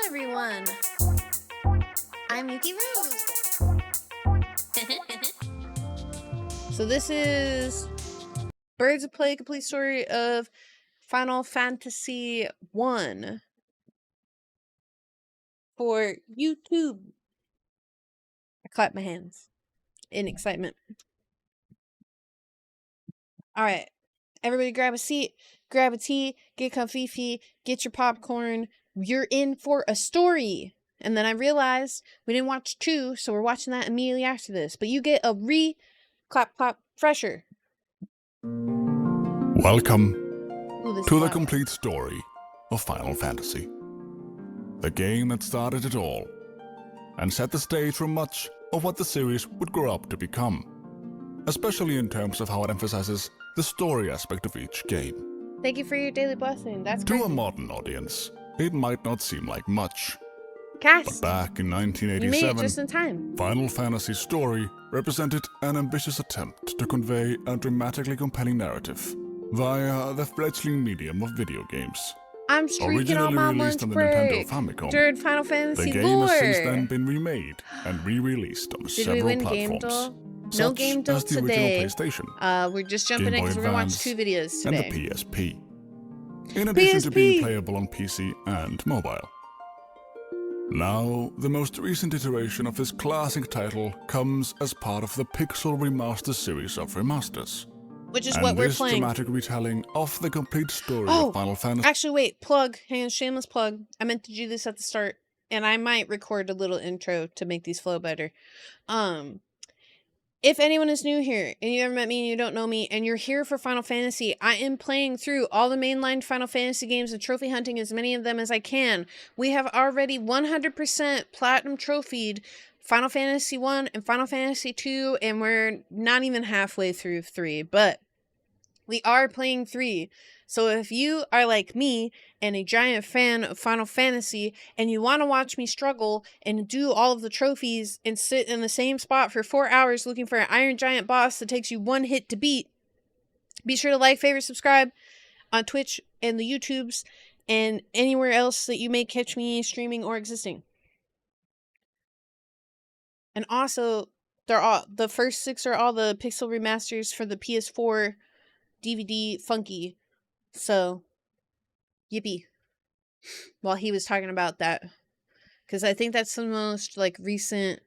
everyone! I'm Yuki Rose! So this is Birds of Play Complete Story of Final Fantasy 1 for YouTube. I clap my hands in excitement. Alright, everybody grab a seat, grab a tea, get comfy, get your popcorn. You're in for a story. And then I realized we didn't watch 2, so we're watching that immediately after this. But you get a clap fresher. Welcome to the complete story of Final Fantasy. The game that started it all and set the stage for much of what the series would grow up to become, especially in terms of how it emphasizes the story aspect of each game. Thank you for your daily blessing. That's to crazy. A modern audience, it might not seem like much. Cast. But back in 1987, you made it just in time. Final Fantasy's story represented an ambitious attempt to convey a dramatically compelling narrative via the fledgling medium of video games. I'm streaking on my lunch break during Final Fantasy the game has since then been remade and re-released on several platforms. No game duel today. PlayStation, we're just jumping in because we're going to watch 2 videos today. And the PSP. In addition to being playable on PC and mobile. Now, the most recent iteration of this classic title comes as part of the Pixel Remaster series of remasters. Which is what we're playing. And this dramatic retelling of the complete story of Final Fantasy. Actually, wait, hang on, shameless plug. I meant to do this at the start, and I might record a little intro to make these flow better. If anyone is new here, and you haven't met me and you don't know me, and you're here for Final Fantasy, I am playing through all the mainline Final Fantasy games and trophy hunting as many of them as I can. We have already 100% platinum trophied Final Fantasy 1 and Final Fantasy 2, and we're not even halfway through 3, but we are playing 3. So if you are like me and a giant fan of Final Fantasy and you want to watch me struggle and do all of the trophies and sit in the same spot for 4 hours looking for an Iron Giant boss that takes you 1 hit to beat, be sure to like, favorite, subscribe on Twitch and the YouTubes and anywhere else that you may catch me streaming or existing. And also, the first 6 are all the pixel remasters for the PS4 DVD Funky. So, yippee. While he was talking about that. Because I think that's the most, recent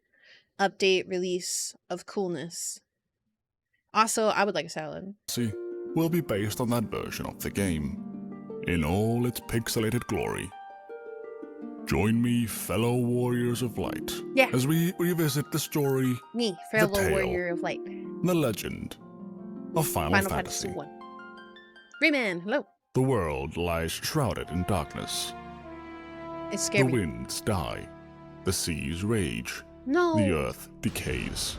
update release of coolness. Also, I would like a salad. Will be based on that version of the game, in all its pixelated glory. Join me, fellow warriors of light, as we revisit the story, fellow warrior of light, the legend of Final Fantasy 1. Rayman, hello. The world lies shrouded in darkness. It's scary. The winds die, the seas rage, the earth decays.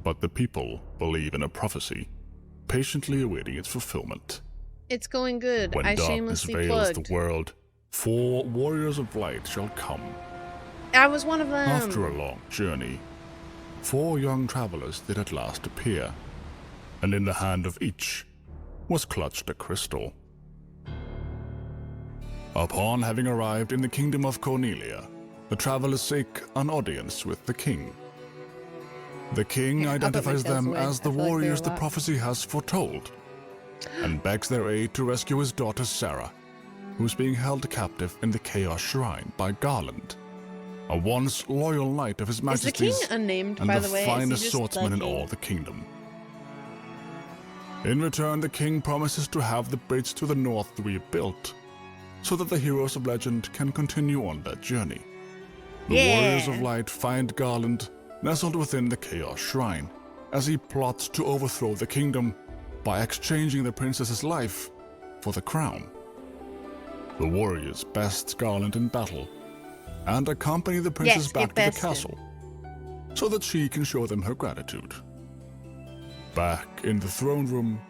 But the people believe in a prophecy, patiently awaiting its fulfillment. It's going good. When darkness veils the world, 4 warriors of light shall come. I was one of them. After a long journey, 4 young travelers did at last appear, and in the hand of each was clutched a crystal. Upon having arrived in the kingdom of Cornelia, the travelers seek an audience with the king. The king identifies them as the warriors the prophecy has foretold, and begs their aid to rescue his daughter Sarah, who's being held captive in the Chaos Shrine by Garland, a once loyal knight of his majesty's Is the king unnamed, and by the way? finest swordsman in all the kingdom. In return, the king promises to have the bridge to the north rebuilt, so that the heroes of legend can continue on their journey. The warriors of light find Garland nestled within the Chaos Shrine, as he plots to overthrow the kingdom by exchanging the princess's life for the crown. The warriors best Garland in battle, and accompany the princess back to the castle, so that she can show them her gratitude. Back in the throne room,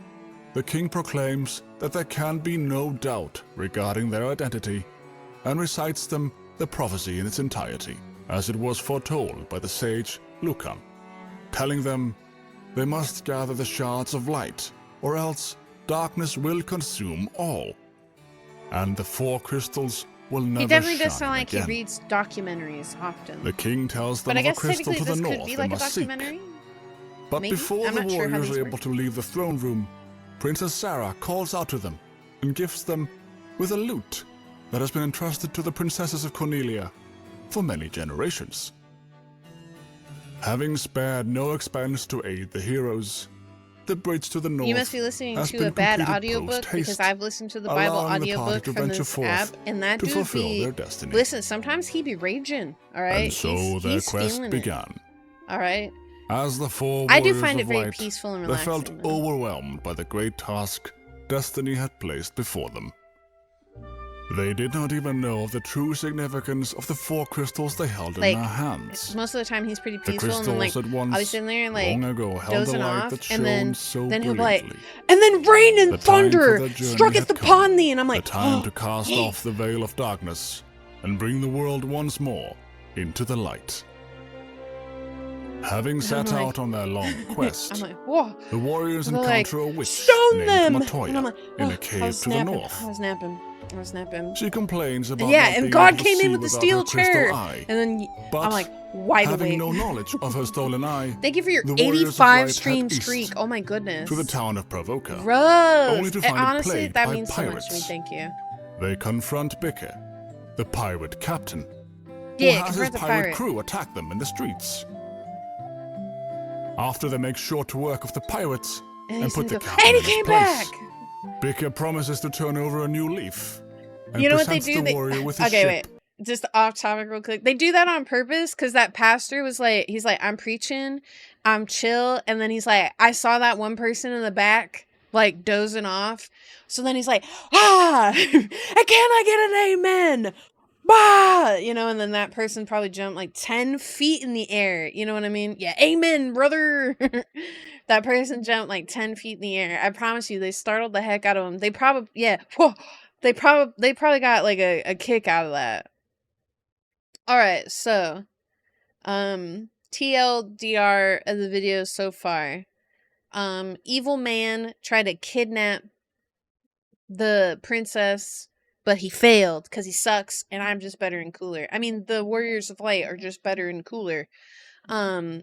the king proclaims that there can be no doubt regarding their identity, and recites them the prophecy in its entirety, as it was foretold by the sage Lucan, telling them they must gather the shards of light, or else darkness will consume all. And the 4 crystals will never He definitely shine does sound like again. he reads documentaries often. The king tells them But I of a guess crystal technically to the this could north be they like a must seek. documentary. But Maybe? before I'm the not sure how warriors these are work. able to leave the throne room, Princess Sarah calls out to them and gifts them with a lute that has been entrusted to the princesses of Cornelia for many generations. Having spared no expense to aid the heroes, the bridge to the north You must be listening has to been a bad completed audiobook because post-haste, I've listened to the Bible allowing the party audiobook to from venture this app, forth and that to dude fulfill be... their destiny. Listen, sometimes he be raging, alright? And so their quest began. Alright? As the four I do warriors find it of very light, peaceful and they relaxing, felt though. overwhelmed by the great task destiny had placed before them. They did not even know of the true significance of the 4 crystals they held in Like, their hands. Most of the time he's pretty The peaceful, and then like, crystals at once, I'll be sitting there like long ago, held a dozing light off, that and shone so then he'll be like, brilliantly. and then rain and The time for thunder their journey strucketh had come, upon thee, and I'm like, the time to cast off the veil of darkness and bring the world once more into the light. Having set like- out on their long quest, I'm like, whoa. the warriors They're like, encounter a witch stone named them! Matoya And I'm like, in oh, a I cave was to the snapping. north. I was snapping. She complains about Yeah, not and being God able to came see in with the without steel her crystal chair, eye. and then But I'm like, wide having awake. no knowledge of her stolen eye, Thank you for your the warriors of 85 light stream head east streak. Oh my goodness. to the town of Provoca. Gross. only to find it Honestly, plagued that by means so much to me. pirates. Thank you. They confront Bicke, the pirate captain, Yeah, who has his confront the pirate pirate. crew attack them in the streets. After they make short work of the pirates and he's put the gonna go, captain and he in his came place, back. Bicke promises to turn over a new leaf and You know what they presents do? the warrior with his Okay, ship. wait. Just off topic real quick. They do that on purpose because that pastor was like, he's like, I'm preaching, I'm chill. And then he's like, I saw that one person in the back, like dozing off. So then he's like, can I get an amen? Bah! You know, and then that person probably jumped like 10 feet in the air. You know what I mean? Yeah, amen, brother. That person jumped like 10 feet in the air. I promise you, they startled the heck out of them. They probably, yeah, whoa, they probably got like a kick out of that. All right, so, TLDR of the video so far. Evil man tried to kidnap the princess, but he failed because he sucks, and I'm just better and cooler. I mean, the Warriors of Light are just better and cooler. And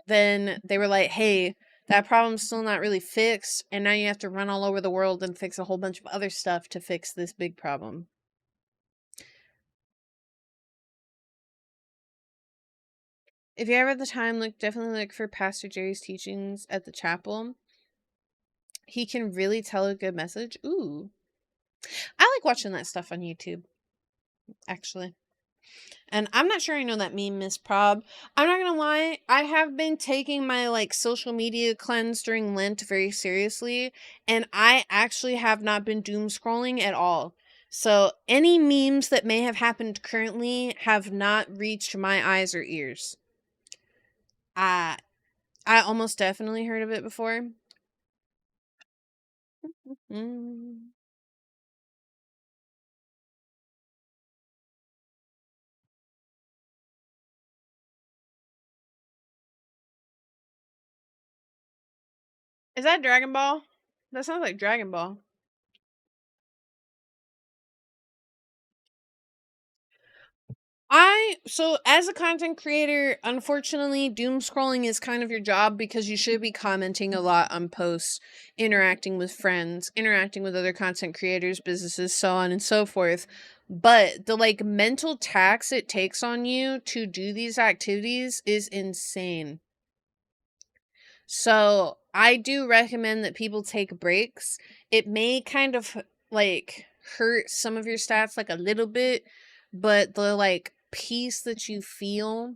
then they were like, hey, that problem's still not really fixed, and now you have to run all over the world and fix a whole bunch of other stuff to fix this big problem. If you ever have the time, definitely look for Pastor Jerry's teachings at the chapel. He can really tell a good message. Ooh. I like watching that stuff on YouTube, actually. And I'm not sure I know that meme, Miss Prob. I'm not gonna lie, I have been taking my like social media cleanse during Lent very seriously, and I actually have not been doom scrolling at all. So any memes that may have happened currently have not reached my eyes or ears. I almost definitely heard of it before. Is that Dragon Ball? That sounds like Dragon Ball. So as a content creator, unfortunately, doom scrolling is kind of your job because you should be commenting a lot on posts, interacting with friends, interacting with other content creators, businesses, so on and so forth. But the like mental tax it takes on you to do these activities is insane. So I do recommend that people take breaks. It may kind of like hurt some of your stats like a little bit, but the like peace that you feel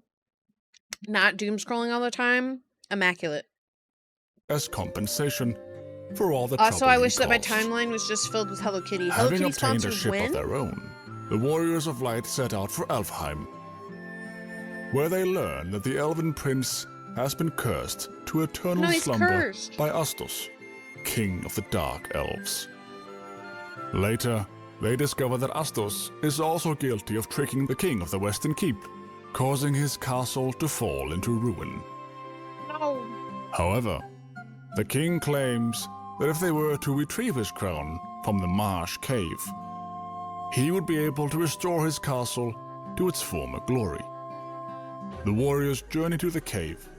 not doom scrolling all the time, immaculate. As compensation for all the Also, trouble I he wish that my caused. timeline was just filled with Hello Kitty. Hello Having Kitty obtained a sponsors ship of when? their own, the Warriors of Light set out for Elfheim, where they learn that the Elven Prince has been cursed to eternal No, he's slumber cursed. by Astos, King of the Dark Elves. Later, they discover that Astos is also guilty of tricking the King of the Western Keep, causing his castle to fall into ruin. No. However, the king claims that if they were to retrieve his crown from the Marsh Cave, he would be able to restore his castle to its former glory. The warriors journey to the cave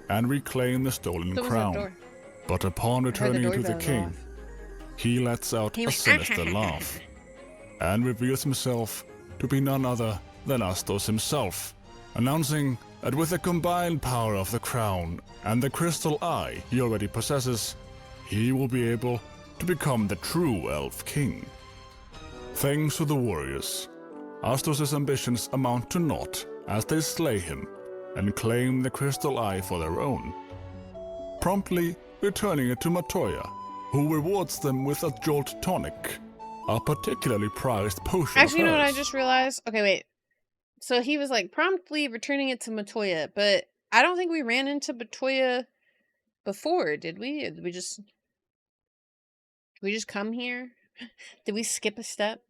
and reclaim the stolen crown. But upon returning to the king, he lets out a sinister laugh and reveals himself to be none other than Astos himself, announcing that with the combined power of the crown and the crystal eye he already possesses, he will be able to become the true elf king. Thanks to the warriors, Astos' ambitions amount to naught as they slay him and claim the crystal eye for their own, promptly returning it to Matoya, who rewards them with a Jolt Tonic, a particularly prized potion. Actually, you know what I just realized? Okay, wait. So he was like promptly returning it to Matoya, but I don't think we ran into Matoya before, did we? Or did we just come here? Did we skip a step?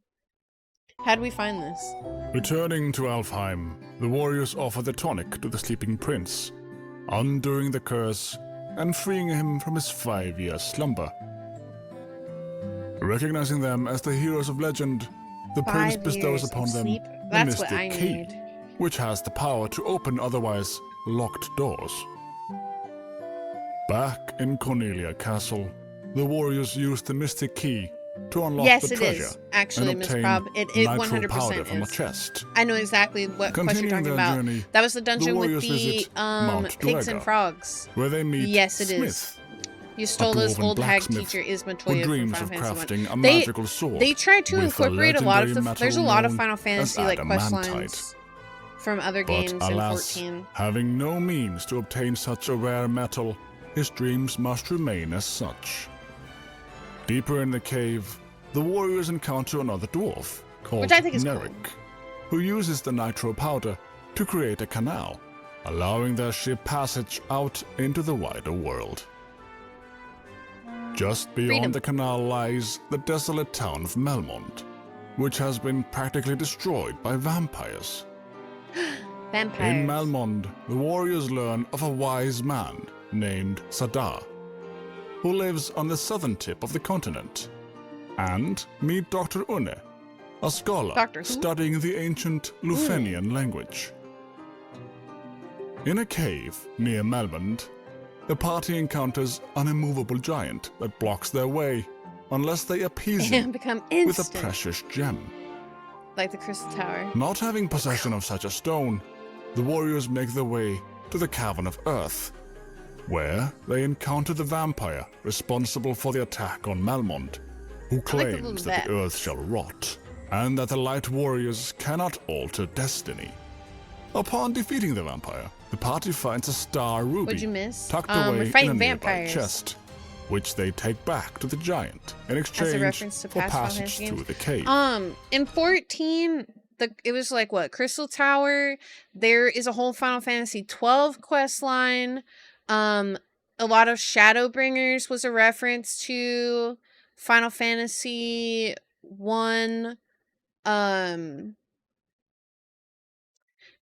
How'd we find this? Returning to Alfheim, the warriors offer the tonic to the sleeping prince, undoing the curse and freeing him from his 5-year slumber. Recognizing them as the heroes of legend, the prince bestows upon them the mystic key, which has the power to open otherwise locked doors. Back in Cornelia Castle, the warriors use the mystic key to unlock the treasure. Yes, it is. Actually, Miss Prob, it 100% from a chest. I know exactly what quest you're talking about. Journey, that was the dungeon with the pigs and frogs. Where they meet Smith. Yustola's old hag teacher is Matoya from Final Fantasy 1. Magical sword they tried to incorporate a lot of the... There's a lot of Final Fantasy like quest lines from other games alas, in 14. Having no means to obtain such a rare metal, his dreams must remain as such. Deeper in the cave, the warriors encounter another dwarf called Which I think is Nerik, cool. who uses the nitro powder to create a canal, allowing their ship passage out into the wider world. Just beyond the canal lies the desolate town of Melmond, which has been practically destroyed by vampires. Vampires. In Melmond, the warriors learn of a wise man named Sadar, who lives on the southern tip of the continent, and meet Dr. Une, a scholar studying the ancient Lufenian language. In a cave near Melmond, the party encounters an immovable giant that blocks their way unless they appease him with a precious gem. Like the Crystal Tower. Not having possession of such a stone, the warriors make their way to the Cavern of Earth, where they encounter the vampire responsible for the attack on Melmond, who claims that the earth shall rot, and that the light warriors cannot alter destiny. Upon defeating the vampire, the party finds a star ruby tucked away in a nearby chest, which they take back to the giant in exchange for passage through the cave. In 14, it was like what? Crystal Tower. There is a whole Final Fantasy 12 quest line. A lot of Shadowbringers was a reference to Final Fantasy 1.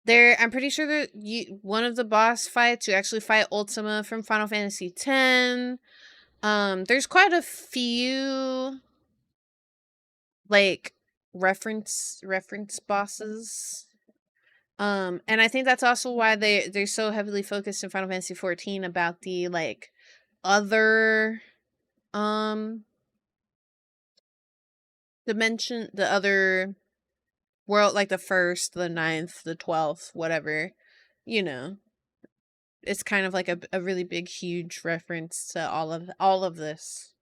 I'm pretty sure that one of the boss fights, you actually fight Ultima from Final Fantasy X. There's quite a few like reference bosses. And I think that's also why they're so heavily focused in Final Fantasy 14 about the like other dimension, the other world, like the 1st, the 9th, the 12th, whatever, you know. It's kind of like a really big, huge reference to all of this.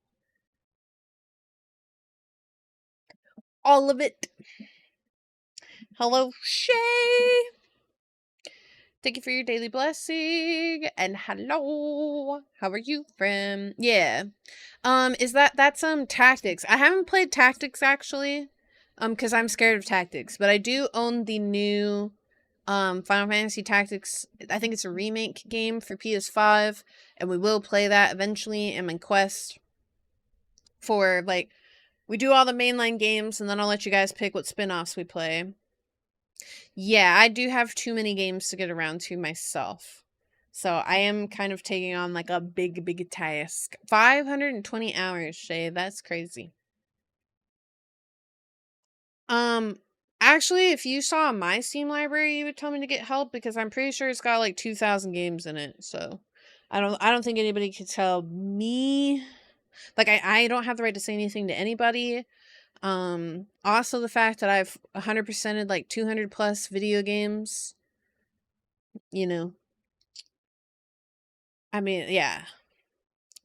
All of it. Hello, Shay. Thank you for your daily blessing. And hello. How are you, friend? Yeah. That's Tactics. I haven't played Tactics actually. Because I'm scared of Tactics, but I do own the new Final Fantasy Tactics. I think it's a remake game for PS5, and we will play that eventually in my quest for, like, we do all the mainline games, and then I'll let you guys pick what spin-offs we play. Yeah, I do have too many games to get around to myself. So I am kind of taking on, like, a big task. 520 hours, Shay. That's crazy. Actually, if you saw my Steam library, you would tell me to get help because I'm pretty sure it's got like 2,000 games in it. So I don't think anybody could tell me. Like I don't have the right to say anything to anybody. Also the fact that I've 100%ed like 200 plus video games, you know. I mean, yeah.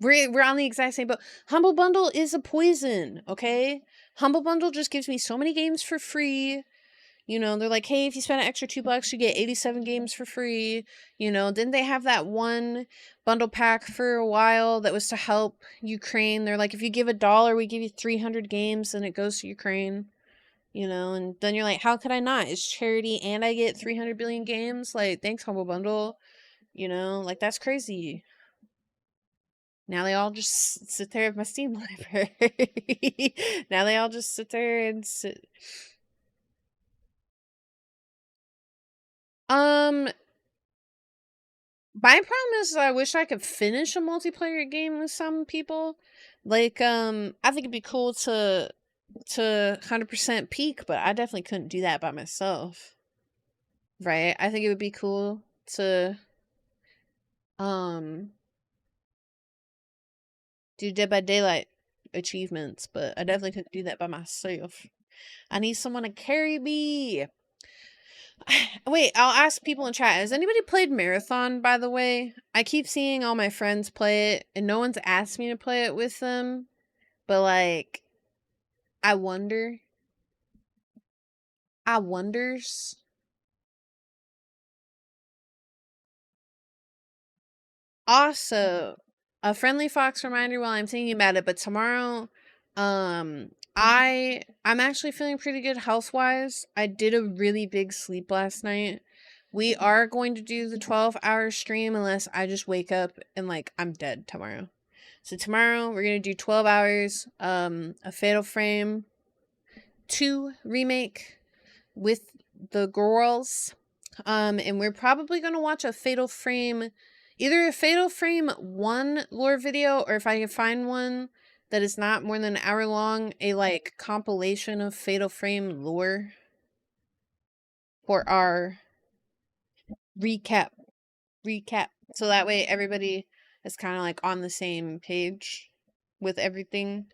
We're on the exact same boat. Humble Bundle is a poison, okay? Humble Bundle just gives me so many games for free. You know, they're like, hey, if you spend an extra $2, you get 87 games for free. You know, didn't they have that one bundle pack for a while that was to help Ukraine? They're like, if you give $1, we give you 300 games and it goes to Ukraine. You know, and then you're like, how could I not? It's charity and I get 300 billion games. Like, thanks, Humble Bundle. You know, like, that's crazy. Now they all just sit there at my Steam library. Now they all just sit there and sit. My problem is I wish I could finish a multiplayer game with some people. Like, I think it'd be cool to 100% peak, but I definitely couldn't do that by myself. Right? I think it would be cool to um do Dead by Daylight achievements, but I definitely couldn't do that by myself. I need someone to carry me. Wait, I'll ask people in chat. Has anybody played Marathon, by the way? I keep seeing all my friends play it, and no one's asked me to play it with them. But, like, I wonder. I wonders. Also, a friendly fox reminder while I'm thinking about it, but tomorrow, I'm actually feeling pretty good health-wise. I did a really big sleep last night. We are going to do the 12-hour stream unless I just wake up and, like, I'm dead tomorrow. So tomorrow we're gonna do 12 hours, a Fatal Frame 2 remake with the girls. And we're probably gonna watch a Fatal Frame, either a Fatal Frame 1 lore video, or if I can find one that is not more than an hour long, a like compilation of Fatal Frame lore for our recap. So that way everybody is kind of like on the same page with everything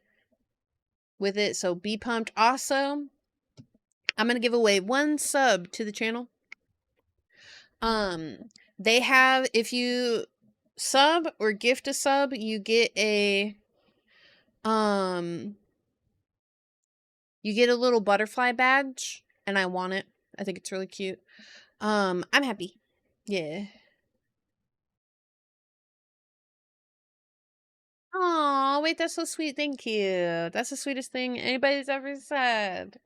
with it. So be pumped. Also, I'm gonna give away 1 sub to the channel. They have, if you sub or gift a sub, you get a little butterfly badge, and I want it. I think it's really cute. I'm happy. Yeah. Oh, wait, that's so sweet. Thank you. That's the sweetest thing anybody's ever said.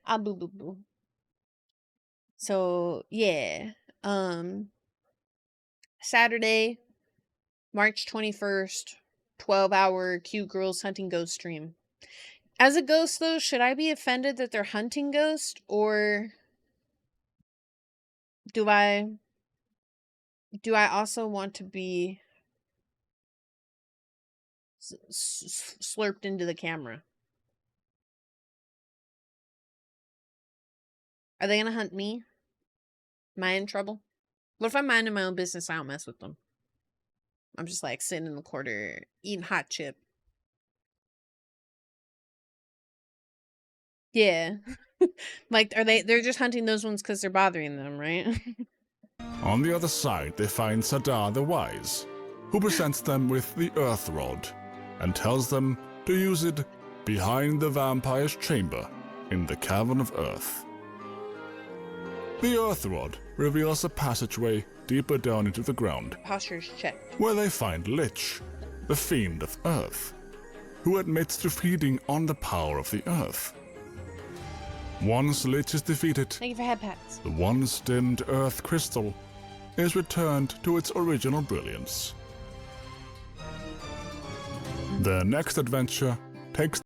Ah, boo boo boo. So, yeah. Saturday, March 21st, 12-hour cute girls hunting ghost stream. As a ghost, though, should I be offended that they're hunting ghosts, or do I also want to be slurped into the camera? Are they gonna hunt me? Am I in trouble? What if I'm minding my own business? I don't mess with them. I'm just like sitting in the corner eating hot chip. Yeah. Like, they're just hunting those ones because they're bothering them, right? On the other side, they find Sadar the Wise, who presents them with the Earth Rod and tells them to use it behind the vampire's chamber in the Cavern of Earth. The Earth Rod reveals a passageway deeper down into the ground, Posture's checked. where they find Lich, the Fiend of Earth, who admits to feeding on the power of the Earth. Once Lich is defeated, Thank you for head pats. the once dimmed Earth crystal is returned to its original brilliance. Their next adventure takes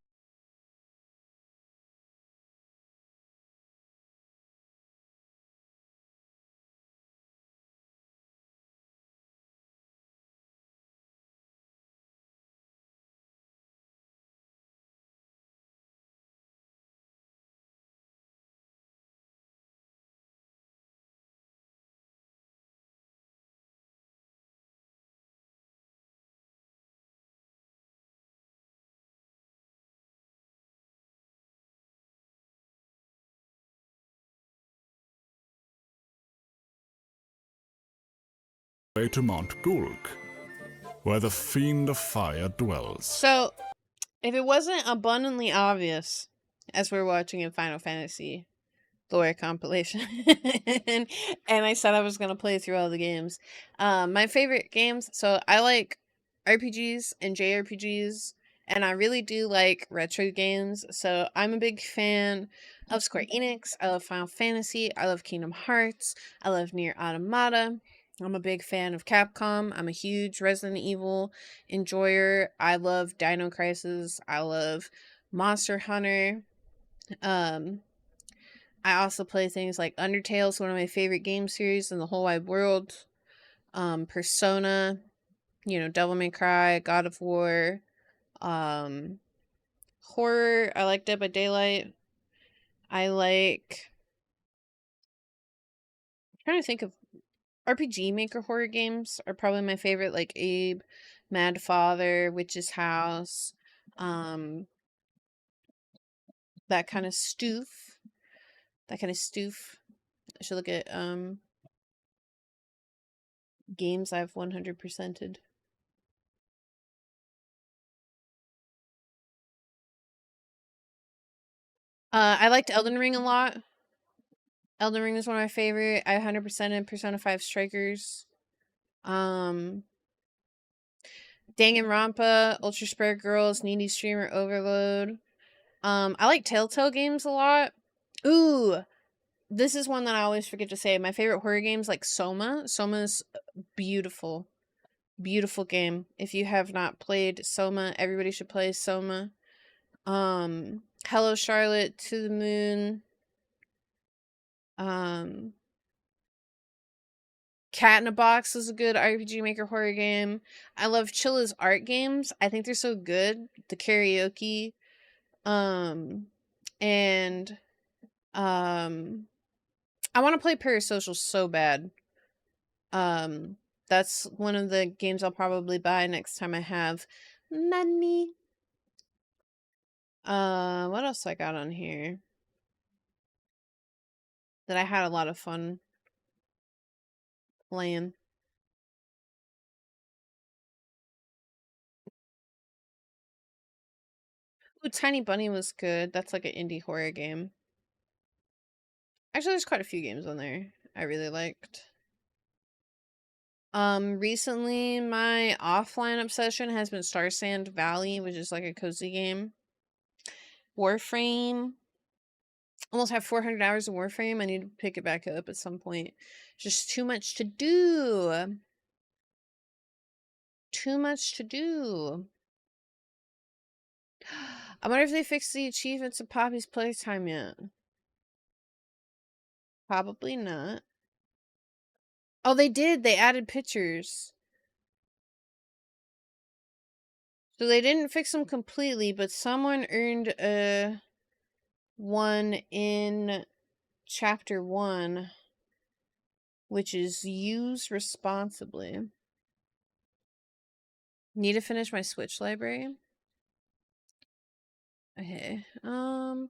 way to Mount Gulg, where the Fiend of Fire dwells. So, if it wasn't abundantly obvious, as we're watching a Final Fantasy lore compilation, and I said I was going to play through all the games, my favorite games, so I like RPGs and JRPGs, and I really do like retro games, so I'm a big fan of Square Enix, I love Final Fantasy, I love Kingdom Hearts, I love Nier Automata, I'm a big fan of Capcom, I'm a huge Resident Evil enjoyer, I love Dino Crisis, I love Monster Hunter, I also play things like Undertale, it's one of my favorite game series in the whole wide world, Persona, you know, Devil May Cry, God of War, horror, I like Dead by Daylight, I like, I'm trying to think of, RPG Maker horror games are probably my favorite, like Abe, Mad Father, Witch's House, that kind of stoof, I should look at, games I've 100%ed. I liked Elden Ring a lot. Elden Ring is one of my favorite. I 100%ed Persona 5 Strikers. Danganronpa, Ultra Spare Girls, Needy Streamer Overload. I like Telltale games a lot. Ooh, this is one that I always forget to say. My favorite horror games like Soma. Soma's beautiful. Beautiful game. If you have not played Soma, everybody should play Soma. Hello Charlotte, To the Moon. Cat in a Box is a good RPG Maker horror game. I love Chilla's art games. I think they're so good. The karaoke. And I want to play Parasocial so bad. That's one of the games I'll probably buy next time I have money. What else I got on here that I had a lot of fun playing? Ooh, Tiny Bunny was good. That's like an indie horror game. Actually, there's quite a few games on there I really liked. Recently my offline obsession has been Star Sand Valley, which is like a cozy game. Warframe. Almost have 400 hours of Warframe. I need to pick it back up at some point. Just too much to do. Too much to do. I wonder if they fixed the achievements of Poppy's Playtime yet. Probably not. Oh, they did. They added pictures. So they didn't fix them completely, but someone earned a one in chapter 1, which is use responsibly. Need to finish my Switch library. Okay. I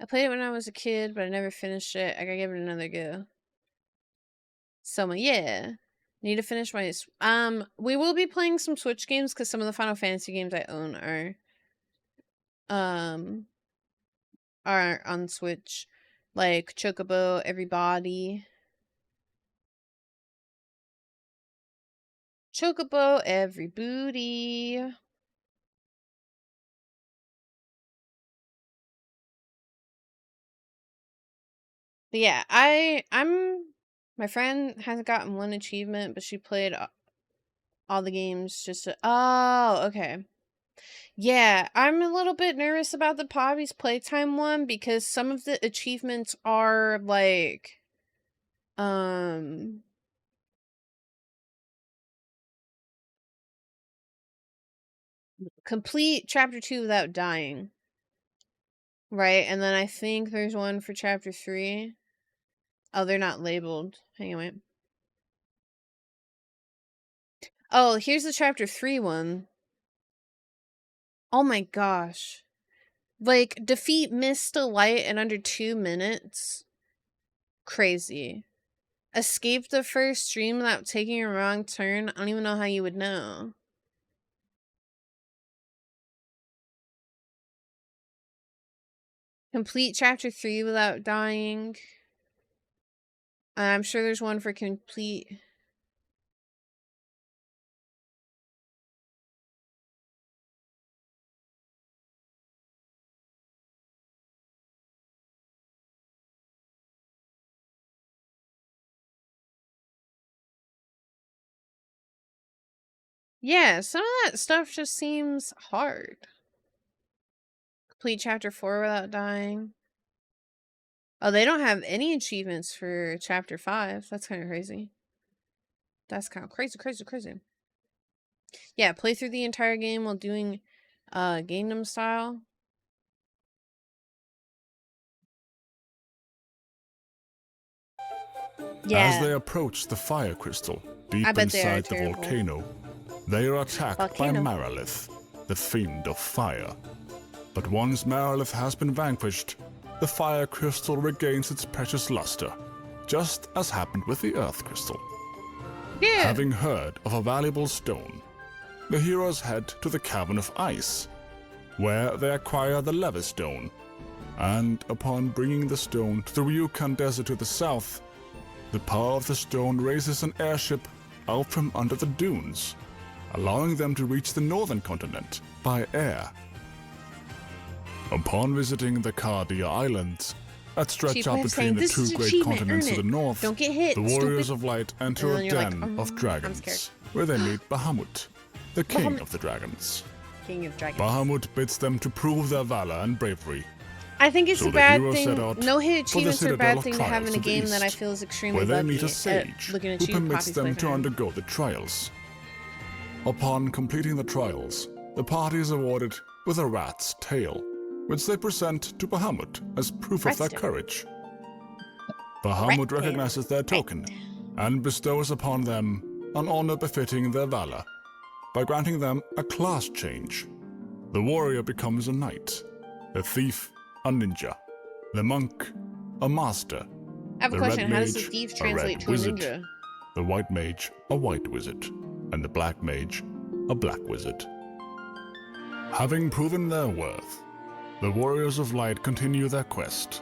played it when I was a kid, but I never finished it. I gotta give it another go. Yeah. Need to finish my we will be playing some Switch games because some of the Final Fantasy games I own are on Switch. Like Chocobo, Everybody. Chocobo, Every Booty. But yeah, my friend hasn't gotten one achievement, but she played all the games just to, oh, okay. Yeah, I'm a little bit nervous about the Poppy's Playtime one because some of the achievements are like complete chapter 2 without dying. Right? And then I think there's one for chapter 3. Oh, they're not labeled. Hang on, wait. Oh, here's the chapter 3 one. Oh my gosh. Like, defeat Mist Light in under 2 minutes. Crazy. Escape the first stream without taking a wrong turn? I don't even know how you would know. Complete chapter 3 without dying. I'm sure there's one for complete. Yeah, some of that stuff just seems hard. Complete chapter 4 without dying. Oh, they don't have any achievements for chapter 5. That's kind of crazy. That's kind of crazy. Yeah, play through the entire game while doing Gangnam Style. Yeah. As they approach the fire crystal deep inside the volcano, they are attacked by Marilith, the fiend of fire. But once Marilith has been vanquished, the fire crystal regains its precious luster, just as happened with the earth crystal. Yeah. Having heard of a valuable stone, the heroes head to the Cavern of Ice, where they acquire the Leva Stone, and upon bringing the stone to the Ryukan Desert to the south, the power of the stone raises an airship out from under the dunes, allowing them to reach the northern continent by air. Upon visiting the Cardia Islands, that stretch out between the two great continents to the north, the Warriors of Light enter a den of dragons, where they meet Bahamut, the king of the dragons. Bahamut bids them to prove their valor and bravery. I think it's a bad thing. No hit achievements are a bad thing to have in a game that I feel is extremely where they buggy meet a sage who permits them to undergo the trials. Upon completing the trials, the party is awarded with a rat's tail, which they present to Bahamut as proof of their courage. Bahamut recognizes their token and bestows upon them an honor befitting their valor by granting them a class change. The warrior becomes a knight, the thief a ninja, the monk a master, I have a question. How does the mage thief a translate red to a wizard, ninja? the white mage a white wizard, and the black mage a black wizard. Having proven their worth, the Warriors of Light continue their quest.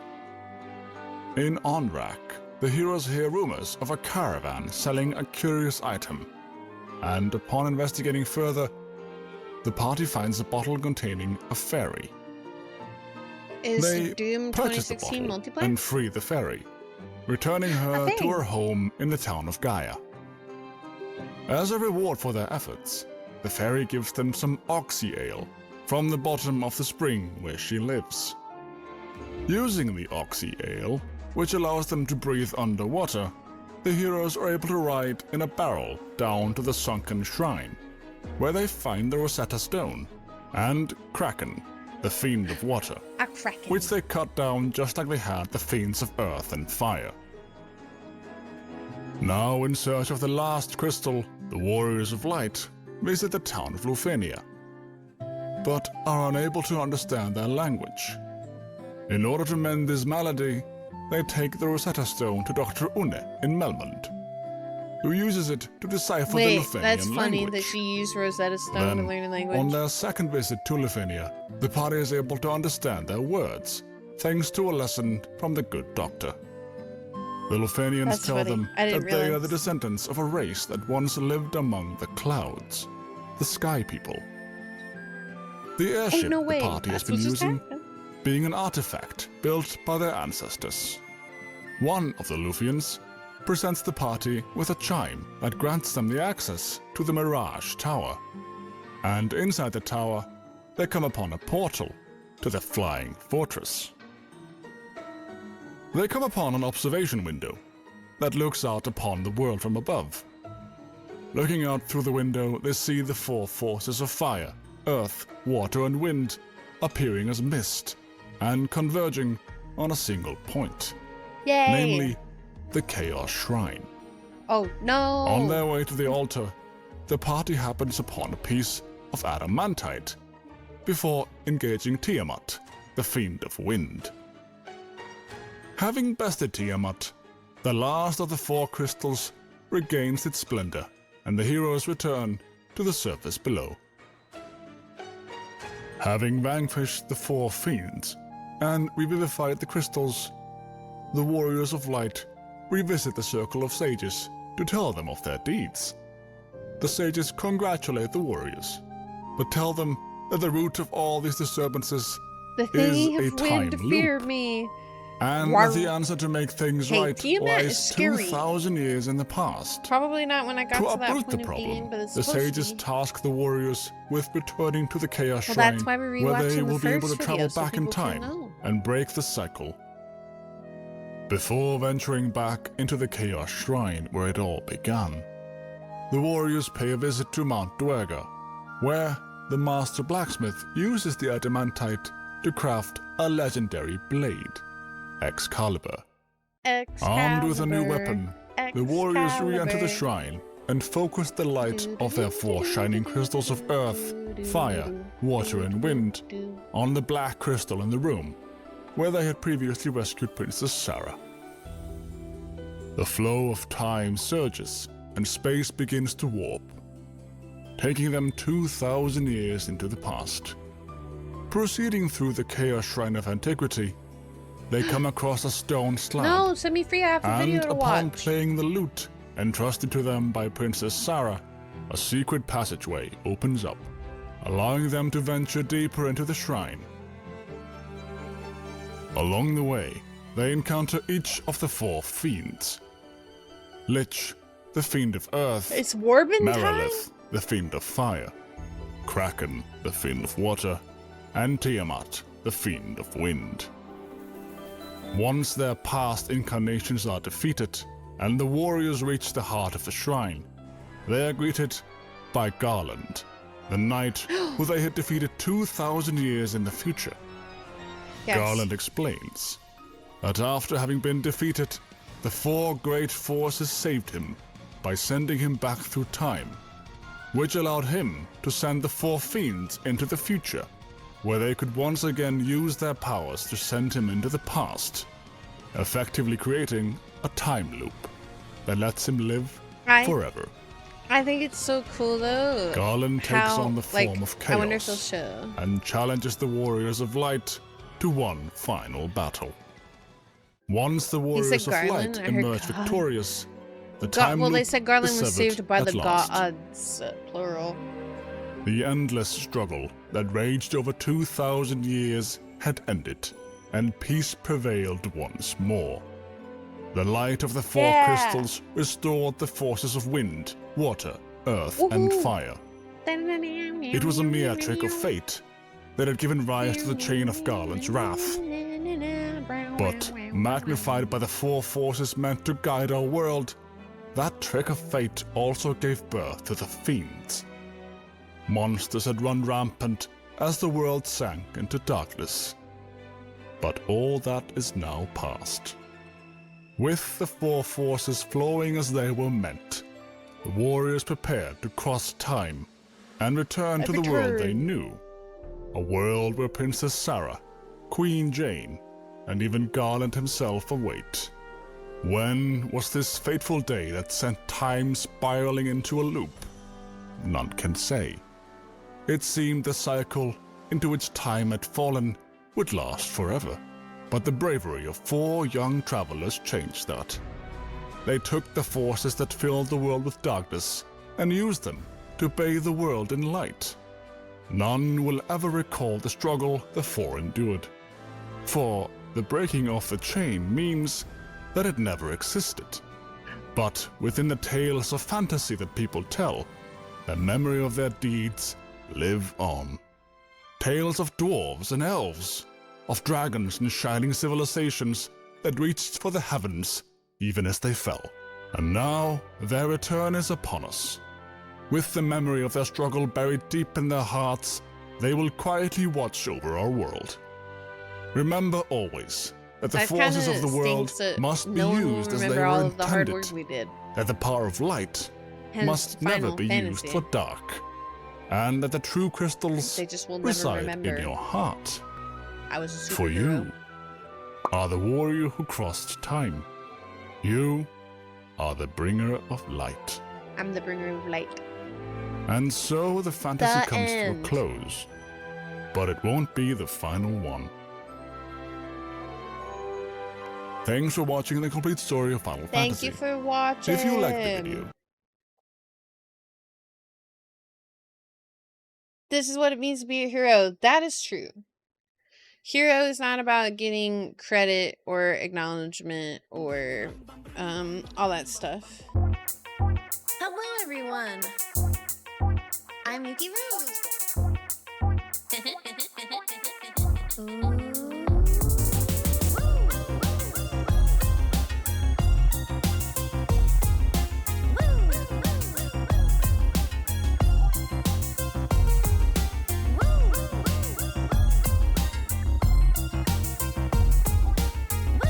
In Onrak, the heroes hear rumors of a caravan selling a curious item, and upon investigating further, the party finds a bottle containing a fairy. They Doom purchase the 2016 bottle multiplayer? and free the fairy, returning her to her home in the town of Gaia. As a reward for their efforts, the fairy gives them some oxy ale from the bottom of the spring where she lives. Using the oxy ale, which allows them to breathe underwater, the heroes are able to ride in a barrel down to the sunken shrine, where they find the Rosetta Stone and Kraken, the fiend of water, which they cut down just like they had the fiends of earth and fire. Now in search of the last crystal, the Warriors of Light visit the town of Lufenia, but are unable to understand their language. In order to mend this malady, they take the Rosetta Stone to Dr. Une in Melmond, who uses it to decipher the Lufenian that's funny language. that she used Rosetta Stone to learn a language. On their second visit to Lufenia, the party is able to understand their words, thanks to a lesson from the good doctor. The Lufenians tell them that they are the descendants of a race that once lived among the clouds, the Sky People. The airship the party has been using being an artifact built by their ancestors. One of the Lufians presents the party with a chime that grants them the access to the Mirage Tower. And inside the tower, they come upon a portal to the Flying Fortress. They come upon an observation window that looks out upon the world from above. Looking out through the window, they see the four forces of fire, earth, water, and wind appearing as mist and converging on a single point. Yay! Namely, the Chaos Shrine. Oh, no! On their way to the altar, the party happens upon a piece of adamantite before engaging Tiamat, the Fiend of Wind. Having bested Tiamat, the last of the 4 crystals regains its splendor, and the heroes return to the surface below. Having vanquished the 4 fiends and revivified the crystals, the warriors of light revisit the circle of sages to tell them of their deeds. The sages congratulate the warriors, but tell them that the root of all these disturbances The is thingy a of time wind fear loop, me. and Rawr. that the answer to make things Hey, right Tiamat is lies scary. 2,000 years in the past. Probably not when I got To to that uproot point the of problem, being, but it's the supposed sages to be. task the warriors with returning to the Chaos Well, Shrine, that's why we're where they rewatching will the be able to first travel video, so back in people can time know. and break the cycle. Before venturing back into the Chaos Shrine where it all began, the warriors pay a visit to Mount 𝑓𝑟𝑒𝑟, where the master blacksmith uses the adamantite to craft a legendary blade, Excalibur. Armed with a new weapon, the warriors re-enter the shrine and focus the light of their 4 shining crystals of earth, fire, water, and wind on the black crystal in the room where they had previously rescued Princess Sarah. The flow of time surges and space begins to warp, taking them 2,000 years into the past. Proceeding through the Chaos Shrine of Antiquity, they come across a stone slab. No, set me free. I have a video And to upon watch. playing the lute, entrusted to them by Princess Sarah, a secret passageway opens up, allowing them to venture deeper into the shrine. Along the way, they encounter each of the 4 fiends. Lich, the fiend of earth, It's Warbin time? Merilith, the fiend of fire, Kraken, the fiend of water, and Tiamat, the fiend of wind. Once their past incarnations are defeated, and the warriors reach the heart of the shrine, they are greeted by Garland, the knight who they had defeated 2,000 years in the future. Yes. Garland explains that after having been defeated, the 4 great forces saved him by sending him back through time, which allowed him to send the 4 fiends into the future, where they could once again use their powers to send him into the past, effectively creating a time loop that lets him live forever. I think it's so cool though. Garland takes on the form of I wonder if they'll chaos show. and challenges the warriors of light to one final battle. Once the warriors of Garland, light I heard emerge God. victorious, the time Well, loop they said Garland is was severed saved by at the last. gods, plural. The endless struggle that raged over 2,000 years had ended, and peace prevailed once more. The light of the 4 crystals restored the forces of wind, water, earth, and fire. It was a mere trick of fate that had given rise to the chain of Garland's wrath. But, magnified by the 4 forces meant to guide our world, that trick of fate also gave birth to the fiends. Monsters had run rampant as the world sank into darkness. But all that is now past. With the 4 forces flowing as they were meant, the warriors prepared to cross time and return to the world they knew. A world where Princess Sarah, Queen Jane, and even Garland himself await. When was this fateful day that sent time spiraling into a loop? None can say. It seemed the cycle into which time had fallen would last forever. But the bravery of 4 young travelers changed that. They took the forces that filled the world with darkness and used them to bathe the world in light. None will ever recall the struggle the 4 endured. For the breaking of the chain means that it never existed. But within the tales of fantasy that people tell, the memory of their deeds live on. Tales of dwarves and elves, of dragons and shining civilizations that reached for the heavens even as they fell. And now their return is upon us. With the memory of their struggle buried deep in their hearts, they will quietly watch over our world. Remember always that the forces of the world must be used as they were intended, that the power of light must never be used for dark, and that the true crystals reside in your heart. I was a superhero. For you are the warrior who crossed time, You are the bringer of light. I'm the bringer of light. And so the fantasy The comes end. to a close, but it won't be the final one. Thanks for watching the complete story of Final Thank Fantasy. you for watching. If you liked the video, this is what it means to be a hero. That is true. Hero is not about getting credit or acknowledgement or all that stuff. Hello everyone! I'm Yuki Boobuki.